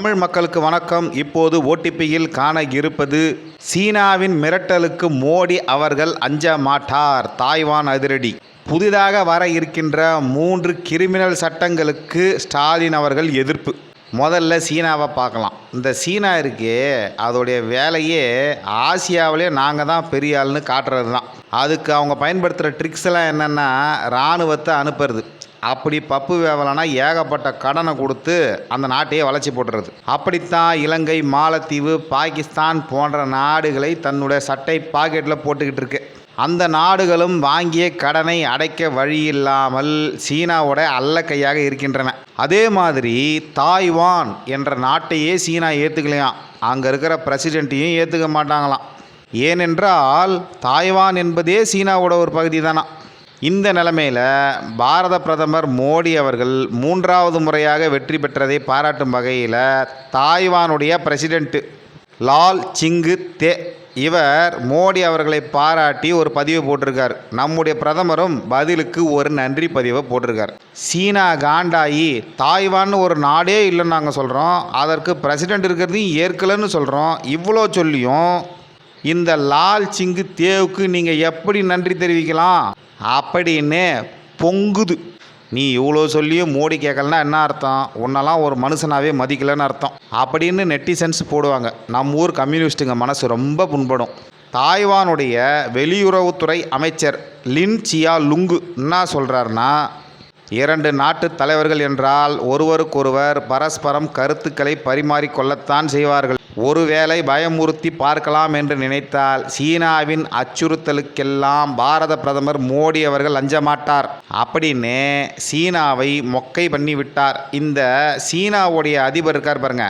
தமிழ் மக்களுக்கு வணக்கம். இப்போது ஓடிபியில் காண இருப்பது, சீனாவின் மிரட்டலுக்கு மோடி அவர்கள் அஞ்ச மாட்டார், தாய்வான் அதிரடி. புதிதாக வர இருக்கின்ற 3 கிரிமினல் சட்டங்களுக்கு ஸ்டாலின் அவர்கள் எதிர்ப்பு. முதல்ல சீனாவை பார்க்கலாம். இந்த சீனா இருக்கே, அதோடைய வேலையே ஆசியாவிலே நாங்கள் தான் பெரிய ஆள்னு காட்டுறது தான். அதுக்கு அவங்க பயன்படுத்துகிற ட்ரிக்ஸ் எல்லாம் என்னென்னா, இராணுவத்தை அனுப்புறது. அப்படி பப்பு வேவலைனா ஏகப்பட்ட கடனை கொடுத்து அந்த நாட்டையே வளர்ச்சி போட்டுறது. அப்படித்தான் இலங்கை, மாலத்தீவு, பாகிஸ்தான் போன்ற நாடுகளை தன்னுடைய சட்டை பாக்கெட்டில் போட்டுக்கிட்டு இருக்கு. அந்த நாடுகளும் வாங்கிய கடனை அடைக்க வழி இல்லாமல் சீனாவோட அல்லக்கையாக இருக்கின்றன. அதே மாதிரி தாய்வான் என்ற நாட்டையே சீனா ஏற்றுக்கலையாம். அங்கே இருக்கிற பிரசிடெண்ட்டையும் ஏற்றுக்க மாட்டாங்களாம். ஏனென்றால் தாய்வான் என்பதே சீனாவோட ஒரு பகுதி தானா. இந்த நிலைமையில் பாரத பிரதமர் மோடி அவர்கள் 3வது முறையாக வெற்றி பெற்றதை பாராட்டும் வகையில் தாய்வானுடைய பிரசிடெண்ட்டு லால் சிங்கு தே இவர் மோடி அவர்களை பாராட்டி ஒரு பதிவு போட்டிருக்கார். நம்முடைய பிரதமரும் பதிலுக்கு ஒரு நன்றி பதிவை போட்டிருக்கார். சீனா காண்டாயி தாய்வான் ஒரு நாடே இல்லைன்னு நாங்கள் சொல்கிறோம், அதற்கு பிரசிடெண்ட் இருக்கிறதையும் ஏற்கலைன்னு சொல்கிறோம். இவ்வளோ சொல்லியும் இந்த லால் சிங்கு தேவுக்கு நீங்கள் எப்படி நன்றி தெரிவிக்கலாம் அப்படின்னு பொங்குது. நீ இவ்வளோ சொல்லியும் மோடி கேட்கலன்னா என்ன அர்த்தம்? உன்னெல்லாம் ஒரு மனுஷனாகவே மதிக்கலைன்னு அர்த்தம் அப்படின்னு நெட்டிசன்ஸ் போடுவாங்க. நம்ம ஊர் கம்யூனிஸ்ட்டுங்க மனசு ரொம்ப புண்படும். தாய்வானுடைய வெளியுறவுத்துறை அமைச்சர் லின் சியா லுங்கு என்ன சொல்கிறாருன்னா, 2 நாட்டு தலைவர்கள் என்றால் ஒருவருக்கொருவர் பரஸ்பரம் கருத்துக்களை பரிமாறிக்கொள்ளத்தான் செய்வார்கள். ஒருவேளை பயமுறுத்தி பார்க்கலாம் என்று நினைத்தால் சீனாவின் அச்சுறுத்தலுக்கெல்லாம் பாரத பிரதமர் மோடி அவர்கள் அஞ்ச மாட்டார் அப்படின்னு சீனாவை மொக்கை பண்ணி விட்டார். இந்த சீனாவுடைய அதிபர் இருக்கார் பாருங்க,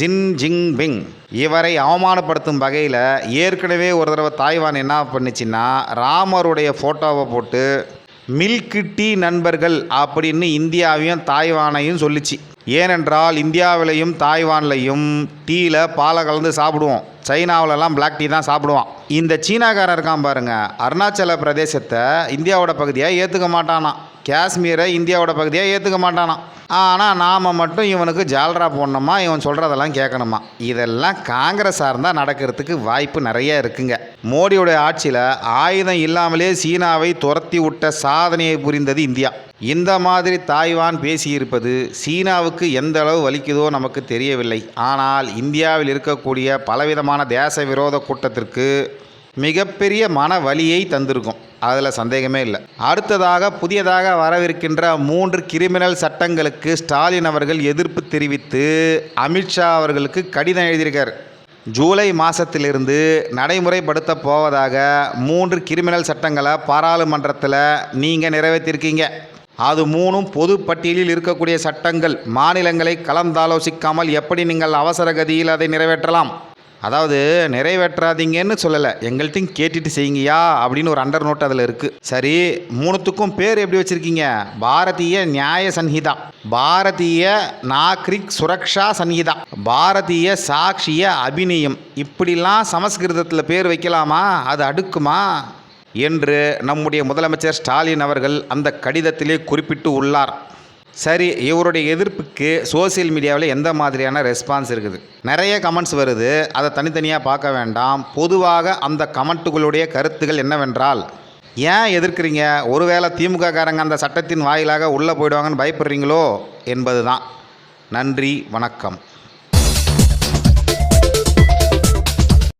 ஜின் ஜின்பிங். இவரை அவமானப்படுத்தும் வகையில் ஏற்கனவே ஒரு தடவை தாய்வான் என்ன பண்ணுச்சுன்னா, ராமருடைய ஃபோட்டோவை போட்டு மில்க் டீ நண்பர்கள் அப்படின்னு இந்தியாவையும் தாய்வானையும் சொல்லிச்சு. ஏனென்றால் இந்தியாவிலையும் தாய்வான்லையும் டீயில் பாலை கலந்து சாப்பிடுவோம். சைனாவிலலாம் பிளாக் டீ தான் சாப்பிடுவான். இந்த சீனாக்காரன் இருக்கான் பாருங்க, அருணாச்சல பிரதேசத்தை இந்தியாவோட பகுதியாக ஏற்றுக்க மாட்டானா, காஷ்மீரை இந்தியாவோட பகுதியாக ஏற்றுக்க மாட்டானா. ஆனால் நாம் மட்டும் இவனுக்கு ஜால்ரா போடணுமா, இவன் சொல்கிறதெல்லாம் கேட்கணுமா. இதெல்லாம் காங்கிரஸாக இருந்தால் நடக்கிறதுக்கு வாய்ப்பு நிறைய இருக்குங்க. மோடியோடைய ஆட்சியில் ஆயுதம் இல்லாமலே சீனாவை துரத்தி விட்ட சாதனையை புரிந்தது இந்தியா. இந்த மாதிரி தாய்வான் பேசியிருப்பது சீனாவுக்கு எந்த அளவு வலிக்குதோ நமக்கு தெரியவில்லை. ஆனால் இந்தியாவில் இருக்கக்கூடிய பலவிதமான தேச விரோத கூட்டத்திற்கு மிகப்பெரிய மன வலியை தந்திருக்கும், அதில் சந்தேகமே இல்லை. அடுத்ததாக புதியதாக வரவிருக்கின்ற 3 கிரிமினல் சட்டங்களுக்கு ஸ்டாலின் அவர்கள் எதிர்ப்பு தெரிவித்து அமித்ஷா அவர்களுக்கு கடிதம் எழுதியிருக்கார். ஜூலை மாதத்திலிருந்து நடைமுறைப்படுத்த போவதாக 3 கிரிமினல் சட்டங்களை பாராளுமன்றத்தில் நீங்கள் நிறைவேற்றிருக்கீங்க. அது 3ம் பொது பட்டியலில் இருக்கக்கூடிய சட்டங்கள். மாநிலங்களை கலந்தாலோசிக்காமல் எப்படி நீங்கள் அவசர கதியில் அதை நிறைவேற்றலாம்? அதாவது நிறைவேற்றாதீங்கன்னு சொல்லலை, எங்கள்கிட்டையும் கேட்டுட்டு செய்யுங்கயா அப்படின்னு ஒரு அண்டர் நோட் அதில் இருக்குது. சரி, 3த்துக்கும் பேர் எப்படி வச்சுருக்கீங்க? பாரதிய நியாய சன்ஹிதா, பாரதிய நாக்ரிக் சுரக்ஷா சன்ஹிதா, பாரதிய சாட்சிய அபிநயம். இப்படிலாம் சமஸ்கிருதத்தில் பேர் வைக்கலாமா? அது அடுக்குமா என்று நம்முடைய முதலமைச்சர் ஸ்டாலின் அவர்கள் அந்த கடிதத்திலே குறிப்பிட்டு உள்ளார். சரி, இவருடைய எதிர்ப்புக்கு சோசியல் மீடியாவில் எந்த மாதிரியான ரெஸ்பான்ஸ் இருக்குது? நிறைய கமெண்ட்ஸ் வருது, அதை தனித்தனியாக பார்க்க வேண்டாம். பொதுவாக அந்த கமெண்ட்டுகளுடைய கருத்துகள் என்னவென்றால், ஏன் எதிர்க்கிறீங்க? ஒருவேளை திமுக காரங்க அந்த சட்டத்தின் வாயிலாக உள்ளே போயிடுவாங்கன்னு பயப்படுறீங்களோ என்பது தான். நன்றி, வணக்கம்.